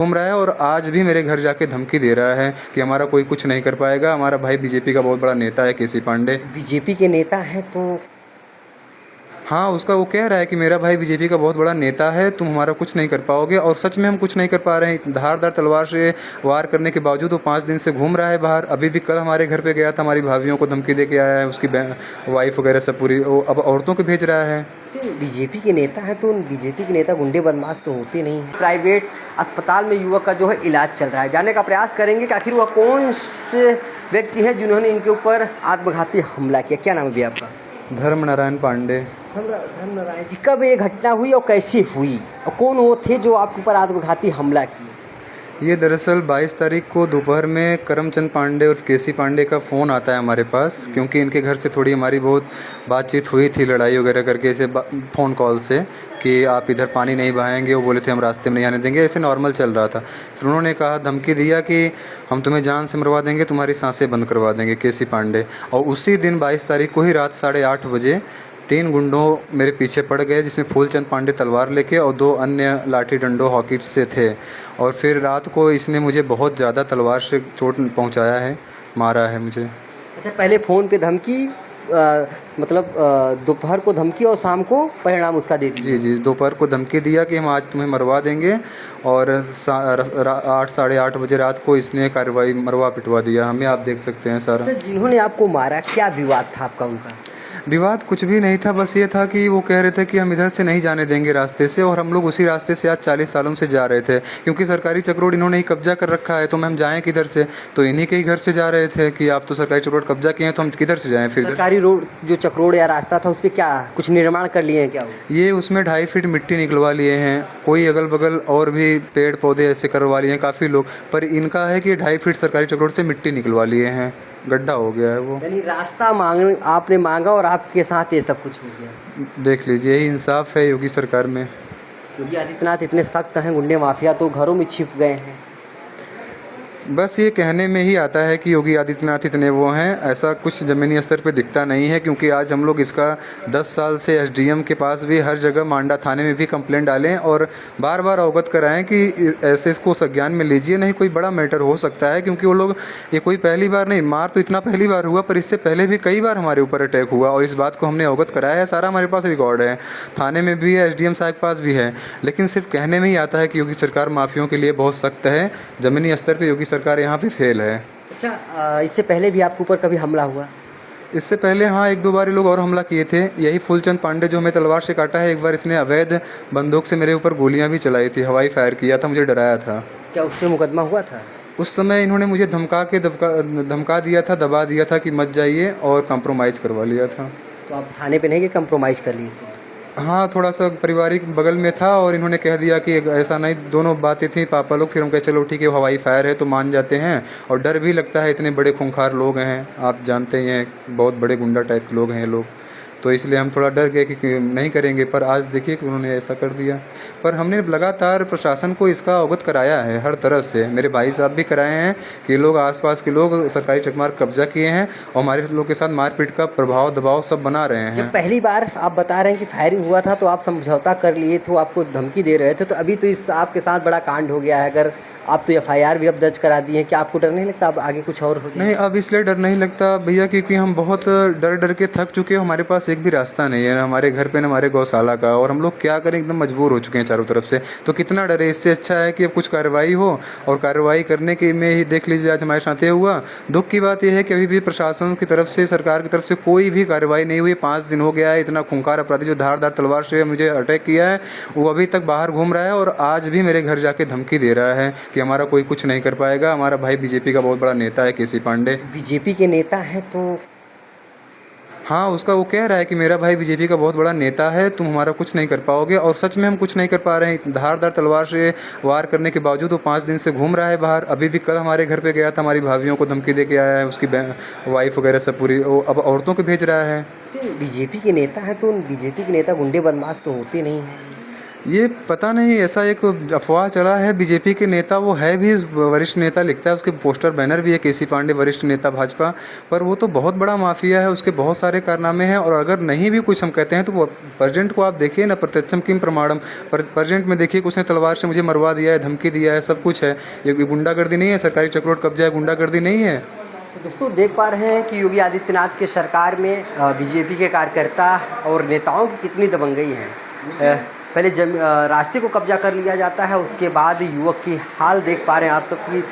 घूम रहा है और आज भी मेरे घर जाके धमकी दे रहा है कि हमारा कोई कुछ नहीं कर पाएगा। हमारा भाई बीजेपी का बहुत बड़ा नेता है, केसी पांडे। बीजेपी के नेता हैं तो हाँ, उसका वो कह रहा है कि मेरा भाई बीजेपी का बहुत बड़ा नेता है, तुम हमारा कुछ नहीं कर पाओगे। और सच में हम कुछ नहीं कर पा रहे हैं। धारदार तलवार से वार करने के बावजूद वो 5 दिन से घूम रहा है बाहर। अभी भी कल हमारे घर पे गया था, हमारी भाभियों को धमकी दे के आया है। उसकी वाइफ वगैरह सब पूरी वो अब औरतों को भेज रहा है। बीजेपी के नेता हैं तो बीजेपी के नेता गुंडे बदमाश तो होते नहीं हैं। प्राइवेट अस्पताल में युवक का जो है इलाज चल रहा है। जानने का प्रयास करेंगे कि आखिर वह कौन से व्यक्ति है जिन्होंने इनके ऊपर आत्मघाती हमला किया। क्या नाम है भैया आपका? धर्म नारायण पांडे। धर्म नारायण जी, कब ये घटना हुई और कैसे हुई और कौन वो थे जो आपके ऊपर आत्मघाती हमला किए? ये दरअसल 22 तारीख को दोपहर में करमचंद पांडे और केसी पांडे का फ़ोन आता है हमारे पास, क्योंकि इनके घर से थोड़ी हमारी बहुत बातचीत हुई थी, लड़ाई वगैरह करके ऐसे फ़ोन कॉल से कि आप इधर पानी नहीं बहाएंगे। वो बोले थे हम रास्ते में नहीं आने देंगे, ऐसे नॉर्मल चल रहा था। फिर उन्होंने कहा, धमकी दिया कि हम तुम्हें जान से मरवा देंगे, तुम्हारी सांसें बंद करवा देंगे, केसी पांडे। और उसी दिन 22 तारीख को ही रात 8:30 बजे 3 गुंडों मेरे पीछे पड़ गए, जिसमें फूलचंद पांडे तलवार लेके और 2 अन्य लाठी डंडों हॉकी से थे। और फिर रात को इसने मुझे बहुत ज़्यादा तलवार से चोट पहुंचाया है, मारा है मुझे। अच्छा, पहले फ़ोन पे धमकी, मतलब दोपहर को धमकी और शाम को परिणाम उसका दे दिया। जी जी, दोपहर को धमकी दिया कि हम आज तुम्हें मरवा देंगे, और 8 साढ़े 8 बजे रात को इसने कार्रवाई मरवा पिटवा दिया हमें। आप देख सकते हैं सारा। अच्छा, जिन्होंने आपको मारा क्या विवाद था आपका उनका? विवाद कुछ भी नहीं था, बस ये था कि वो कह रहे थे कि हम इधर से नहीं जाने देंगे रास्ते से, और हम लोग उसी रास्ते से आज 40 सालों से जा रहे थे। क्योंकि सरकारी चक्रोड इन्होंने ही कब्जा कर रखा है, तो हम जाएं किधर से? तो इन्हीं के ही घर से जा रहे थे कि आप तो सरकारी चक्रोड कब्जा किए हैं, तो हम किधर से जाएं फिर? सरकारी रोड जो चक्रोड या रास्ता था उस पर क्या कुछ निर्माण कर लिए हैं क्या? ये उसमें 2.5 फीट मिट्टी निकलवा लिए हैं, कोई अगल बगल और भी पेड़ पौधे ऐसे करवा लिए हैं काफ़ी लोग। पर इनका है कि 2.5 फीट सरकारी चक्रोड से मिट्टी निकलवा लिए हैं, गड्ढा हो गया है वो। यानी रास्ता आपने मांगा और आपके साथ ये सब कुछ हो गया। देख लीजिए, यही इंसाफ है योगी सरकार में। योगी आदित्यनाथ इतने सख्त हैं, गुंडे माफिया तो घरों में छिप गए हैं। बस ये कहने में ही आता है कि योगी आदित्यनाथ इतने वो हैं, ऐसा कुछ ज़मीनी स्तर पे दिखता नहीं है। क्योंकि आज हम लोग इसका 10 साल से एसडीएम के पास भी, हर जगह मांडा थाने में भी कंप्लेंट डालें और बार बार अवगत कराएं कि ऐसे इसको संज्ञान में लीजिए, नहीं कोई बड़ा मैटर हो सकता है। क्योंकि वो लोग, ये कोई पहली बार नहीं, मार तो इतना पहली बार हुआ, पर इससे पहले भी कई बार हमारे ऊपर अटैक हुआ और इस बात को हमने अवगत कराया है। सारा हमारे पास रिकॉर्ड है, थाने में भी है, एसडीएम साहब के पास भी है। लेकिन सिर्फ कहने में ही आता है कि योगी सरकार माफियों के लिए बहुत सख्त है, ज़मीनी स्तर पर योगी सरकार यहाँ पे फेल है। अच्छा, इससे पहले भी आपके ऊपर कभी हमला हुआ? इससे पहले हाँ, 1-2 बार ये लोग और हमला किए थे। यही फूलचंद पांडे जो हमें तलवार से काटा है, एक बार इसने अवैध बंदूक से मेरे ऊपर गोलियां भी चलाई थी, हवाई फायर किया था, मुझे डराया था। क्या उसमें मुकदमा हुआ था? उस समय इन्होंने मुझे धमका दिया था, दबा दिया था कि मत जाइए, और कॉम्प्रोमाइज़ करवा लिया था। तो आप थाने पे नहीं गए, कंप्रोमाइज़ कर लिए थे? हाँ, थोड़ा सा पारिवारिक बगल में था और इन्होंने कह दिया कि ऐसा नहीं, दोनों बातें थी पापा लोग। फिर हम कहे चलो ठीक है, हवाई फायर है तो मान जाते हैं, और डर भी लगता है, इतने बड़े खूंखार लोग हैं, आप जानते ही हैं, बहुत बड़े गुंडा टाइप के लोग हैं ये लोग। तो इसलिए हम थोड़ा डर गए कि नहीं करेंगे। पर आज देखिए कि उन्होंने ऐसा कर दिया। पर हमने लगातार प्रशासन को इसका अवगत कराया है हर तरह से, मेरे भाई साहब भी कराए हैं कि लोग, आसपास के लोग सरकारी चकमार कब्जा किए हैं और हमारे लोग के साथ मारपीट का प्रभाव दबाव सब बना रहे हैं। जब पहली बार आप बता रहे हैं कि फायरिंग हुआ था तो आप समझौता कर लिए थे, आपको धमकी दे रहे थे, तो अभी तो इस आपके साथ बड़ा कांड हो गया है। अगर आप तो एफआईआर भी अब दर्ज करा दिए हैं, क्या आपको डर नहीं लगता अब आगे कुछ और हो जाए? नहीं, अब इसलिए डर नहीं लगता भैया, क्योंकि हम बहुत डर डर के थक चुके हैं। हमारे पास एक भी रास्ता नहीं है, हमारे घर पे न हमारे गौशाला का, और हम लोग क्या करें, एकदम मजबूर हो चुके हैं चारों तरफ से। तो कितना डर है? इससे अच्छा है कि अब कुछ कार्रवाई हो, और कार्रवाई करने के में ही देख लीजिए आज हमारे साथ ये हुआ। दुख की बात यह है कि अभी भी प्रशासन की तरफ से, सरकार की तरफ से कोई भी कार्रवाई नहीं हुई। 5 दिन हो गया है। इतना खूंखार अपराधी जो धारदार तलवार से मुझे अटैक किया है, वो अभी तक बाहर घूम रहा है, और आज भी मेरे घर जाके धमकी दे रहा है कि हमारा कोई कुछ नहीं कर पाएगा। हमारा भाई बीजेपी का बहुत बड़ा नेता है, केसी पांडे। बीजेपी के नेता हैं तो हाँ, उसका वो कह रहा है कि मेरा भाई बीजेपी का बहुत बड़ा नेता है, तुम हमारा कुछ नहीं कर पाओगे। और सच में हम कुछ नहीं कर पा रहे हैं। धारदार तलवार से वार करने के बावजूद वो 5 दिन से घूम रहा है बाहर। अभी भी कल हमारे घर पे गया था, हमारी भाभियों को धमकी दे के आया है। उसकी वाइफ वगैरह सब पूरी वो अब औरतों को भेज रहा है। बीजेपी के नेता हैं तो बीजेपी के नेता गुंडे बदमाश तो होते नहीं हैं। ये पता नहीं, ऐसा एक अफवाह चला है। बीजेपी के नेता वो है भी वरिष्ठ नेता, लिखता है उसके पोस्टर बैनर भी है केसी पांडे वरिष्ठ नेता भाजपा, पर वो तो बहुत बड़ा माफिया है, उसके बहुत सारे कारनामे हैं। और अगर नहीं भी कुछ हम कहते हैं तो वो प्रजेंट को आप देखिए ना, प्रत्यक्षम किम प्रमाणम, प्रजेंट में देखिए कि उसने तलवार से मुझे मरवा दिया है, धमकी दिया है, सब कुछ है। ये गुंडागर्दी नहीं है, सरकारी चक्रोट कब्जा है, गुंडागर्दी नहीं है। तो दोस्तों देख पा रहे हैं कि योगी आदित्यनाथ के सरकार में बीजेपी के कार्यकर्ता और नेताओं की कितनी दबंगई है। पहले रास्ते को कब्जा कर लिया जाता है, उसके बाद युवक की हाल देख पा रहे हैं आप सब की